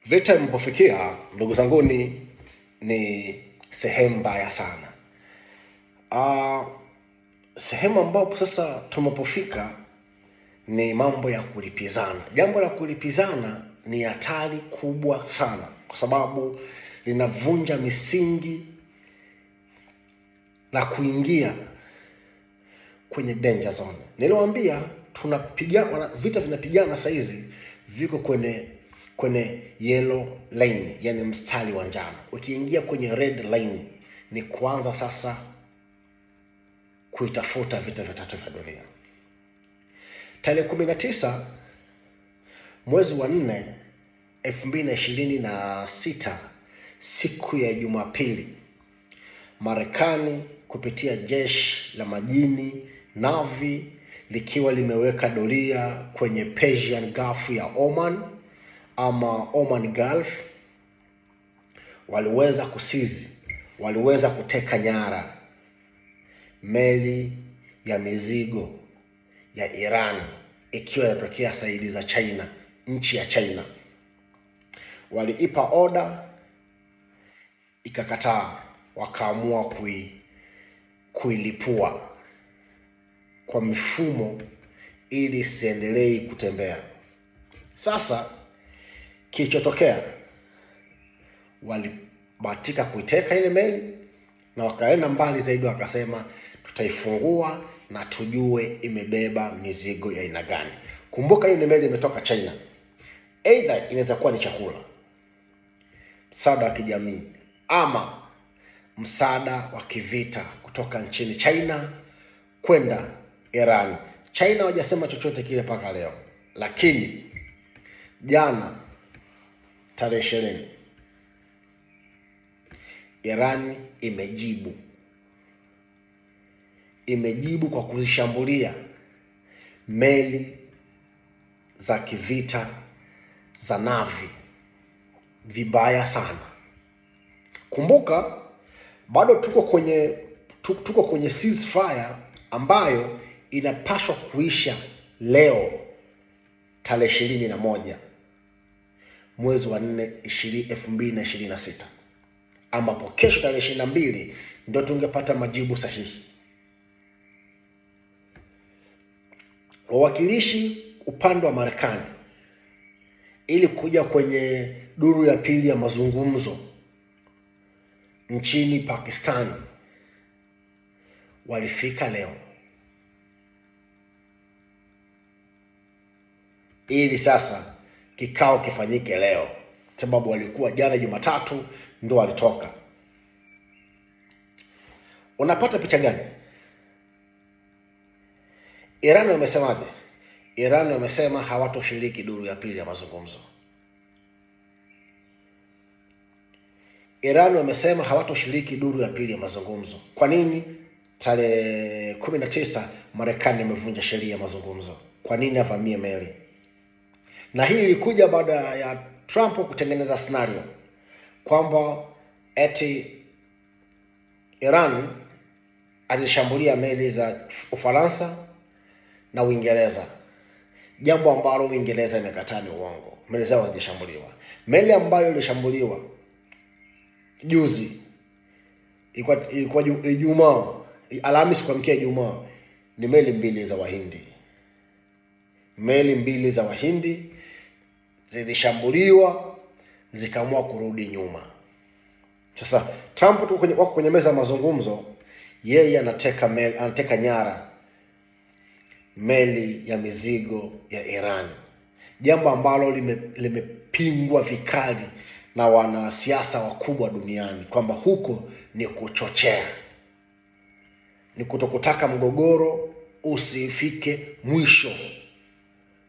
Vita ilipofikia, ndugu zanguni, ni sehemu mbaya sana. Sehemu ambapo sasa tumepofika ni mambo ya kulipizana. Jambo la kulipizana ni hatari kubwa sana, kwa sababu linavunja misingi na kuingia kwenye danger zone. Niliwaambia tunapigana, vita vinapigana sasa hizi viko kwenye yellow line, yani mstari wa njano. Ukiingia kwenye red line ni kuanza sasa kuitafuta vita vitatu vya dunia. Tarehe 19 mwezi wa 4 2026, siku ya Jumapili, Marekani kupitia jeshi la majini Navy likiwa limeweka doria kwenye Persian Gulf ya Oman ama Oman Gulf, waliweza kuteka nyara meli ya mizigo ya Iran ikiwa inatokea saidi za China, nchi ya China. Waliipa order, ikakataa, wakaamua kuilipua kwa mifumo ili siendelee kutembea. Sasa kilichotokea, walibahatika kuiteka ile meli na wakaenda mbali zaidi, wakasema tutaifungua na tujue imebeba mizigo ya aina gani. Kumbuka hiyo ni meli imetoka China. Either inaweza kuwa ni chakula, msaada wa kijamii, ama msaada wa kivita kutoka nchini China kwenda Iran. China hawajasema chochote kile mpaka leo, lakini jana tarehe 20 Iran imejibu kwa kuzishambulia meli za kivita za Navy vibaya sana. Kumbuka bado tuko kwenye ceasefire ambayo inapaswa kuisha leo tarehe 21 mwezi wa 4 2026, ambapo kesho tarehe 22 ndio tungepata majibu sahihi. Wawakilishi upande wa Marekani ili kuja kwenye duru ya pili ya mazungumzo nchini Pakistan walifika leo, ili sasa kikao kifanyike leo, sababu walikuwa jana Jumatatu ndio walitoka. Unapata picha gani? Iran wamesemaje? Iran wamesema hawatoshiriki duru ya pili ya mazungumzo. Iran wamesema hawatoshiriki duru ya pili ya mazungumzo. Kwa nini? Tarehe 19 Marekani imevunja sheria ya mazungumzo. Kwa nini avamie meli? Na hii ilikuja baada ya Trump kutengeneza scenario kwamba eti Iran alishambulia meli za Ufaransa na Uingereza, jambo ambalo Uingereza imekataa ni uongo. Meli zao hazijashambuliwa. Meli ambayo ilishambuliwa juzi ilikuwa Ijumaa, Alhamisi kuamkia Ijumaa, ni meli mbili za Wahindi. Meli mbili za Wahindi zilishambuliwa, zikaamua kurudi nyuma. Sasa Trump wako kwenye meza ya mazungumzo, yeye anateka nyara meli ya mizigo ya Iran, jambo ambalo limepingwa vikali na wanasiasa wakubwa duniani, kwamba huko ni kuchochea, ni kutokutaka mgogoro usifike mwisho,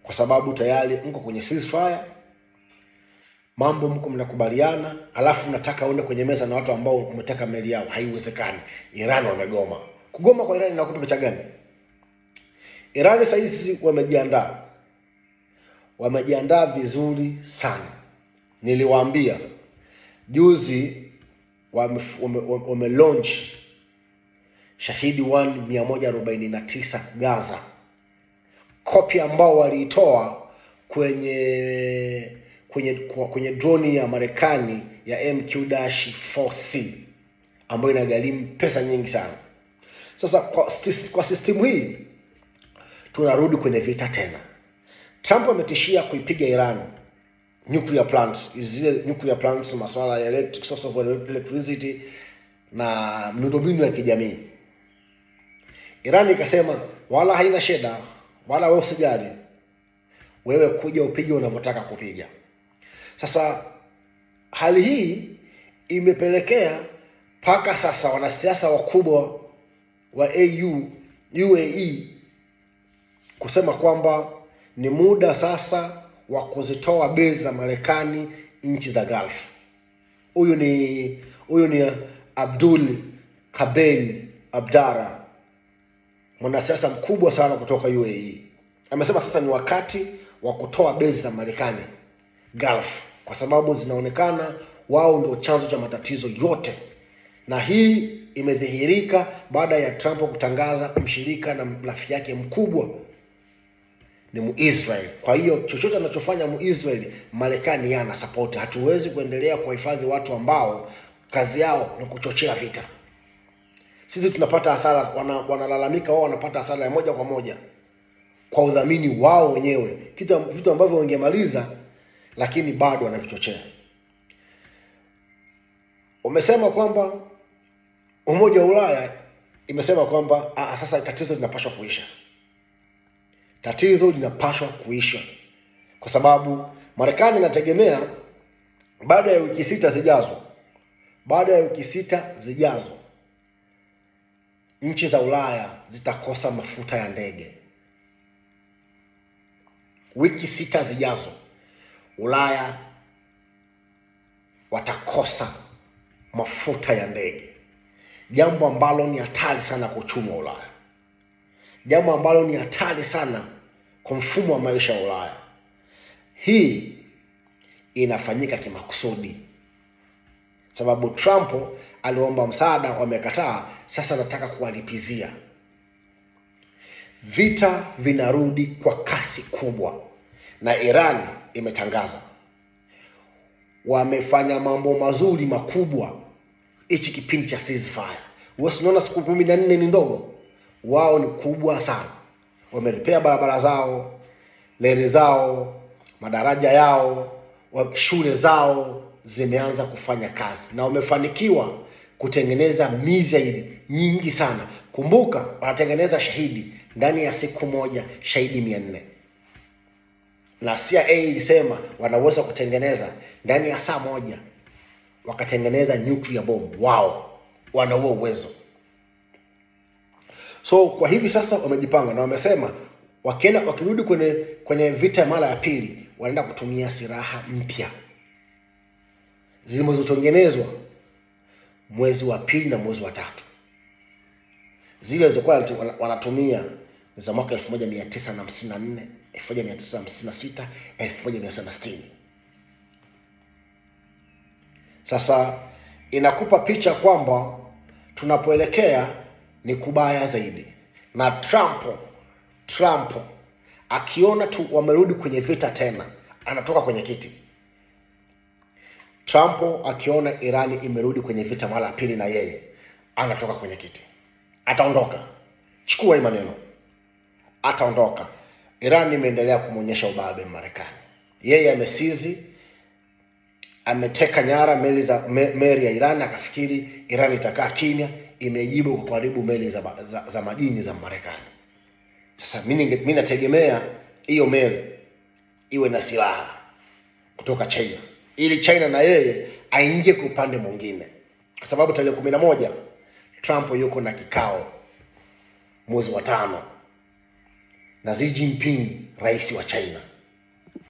kwa sababu tayari mko kwenye ceasefire, mambo mko mnakubaliana, alafu nataka uende kwenye meza na watu ambao umetaka meli yao. Haiwezekani. Iran wamegoma. Kugoma kwa Iran inakupa picha gani? Iran sasa hizi wamejiandaa vizuri sana. Niliwaambia juzi wame launch Shahidi 149 Gaza, kopi ambao waliitoa kwenye droni ya Marekani ya MQ-4C ambayo inagharimu pesa nyingi sana. Sasa kwa system hii tunarudi kwenye vita tena. Trump ametishia kuipiga Iran nuclear plants, zile nuclear plants, masuala ya electric source of electricity na miundombinu ya kijamii. Iran ikasema wala haina shida, wala wewe usijali, wewe kuja upige unavyotaka kupiga. Sasa hali hii imepelekea mpaka sasa wanasiasa wakubwa wa UAE kusema kwamba ni muda sasa wa kuzitoa bei za Marekani nchi za Gulf. Huyu ni Abdul Kabel Abdara, mwanasiasa mkubwa sana kutoka UAE. Amesema sasa ni wakati wa kutoa bei za Marekani Gulf, kwa sababu zinaonekana wao ndio chanzo cha matatizo yote, na hii imedhihirika baada ya Trump kutangaza mshirika na rafiki yake mkubwa ni Muisrael. Kwa hiyo chochote anachofanya Muisrael, Marekani yana support. Hatuwezi kuendelea kuhifadhi watu ambao kazi yao ni kuchochea vita. Sisi tunapata hasara, wanalalamika wao wanapata hasara ya moja kwa moja kwa udhamini wao wenyewe, vitu ambavyo wangemaliza, lakini bado wanavichochea. Umesema kwamba Umoja wa Ulaya imesema kwamba sasa tatizo linapaswa kuisha. Tatizo linapaswa kuisha kwa sababu Marekani inategemea baada ya wiki sita zijazo nchi za Ulaya zitakosa mafuta ya ndege. Wiki 6 zijazo Ulaya watakosa mafuta ya ndege, jambo ambalo ni hatari sana kwa uchumi wa Ulaya, jambo ambalo ni hatari sana kwa mfumo wa maisha wa Ulaya. Hii inafanyika kimakusudi, sababu Trump aliomba msaada, wamekataa. Sasa nataka kuwalipizia. Vita vinarudi kwa kasi kubwa, na Iran imetangaza wamefanya mambo mazuri makubwa hichi kipindi cha ceasefire. Wewe unaona siku 14 ni ndogo, wao ni kubwa sana. Wameripea barabara zao, reli zao, madaraja yao, shule zao zimeanza kufanya kazi, na wamefanikiwa kutengeneza misaili nyingi sana. Kumbuka wanatengeneza shahidi ndani ya siku moja, shahidi 400. Na CIA ilisema wanaweza kutengeneza ndani ya saa moja wakatengeneza nuclear bomb. Wao wana huo uwezo. So kwa hivi sasa wamejipanga na wamesema wakirudi kwenye vita mara ya pili wanaenda kutumia silaha mpya zilizotengenezwa mwezi wa pili na mwezi wa tatu. Zile zilizokuwa wanatumia za mwaka 1954, 1956, 1960. Sasa inakupa picha kwamba tunapoelekea ni kubaya zaidi, na Trump akiona tu wamerudi kwenye vita tena anatoka kwenye kiti. Trump akiona Irani imerudi kwenye vita mara ya pili na yeye anatoka kwenye kiti, ataondoka. Chukua hii maneno, ataondoka. Irani imeendelea kumonyesha ubabe Marekani. Yeye amesizi, ameteka nyara meli ya Irani, akafikiri Irani itakaa kimya, imejibu kwa karibu meli za majini za Marekani. Sasa mimi nategemea hiyo meli iwe na silaha kutoka China, ili China na yeye aingie kwa upande mwingine, kwa sababu tarehe 11 Trump yuko na kikao mwezi wa 5 na Xi Jinping, rais wa China.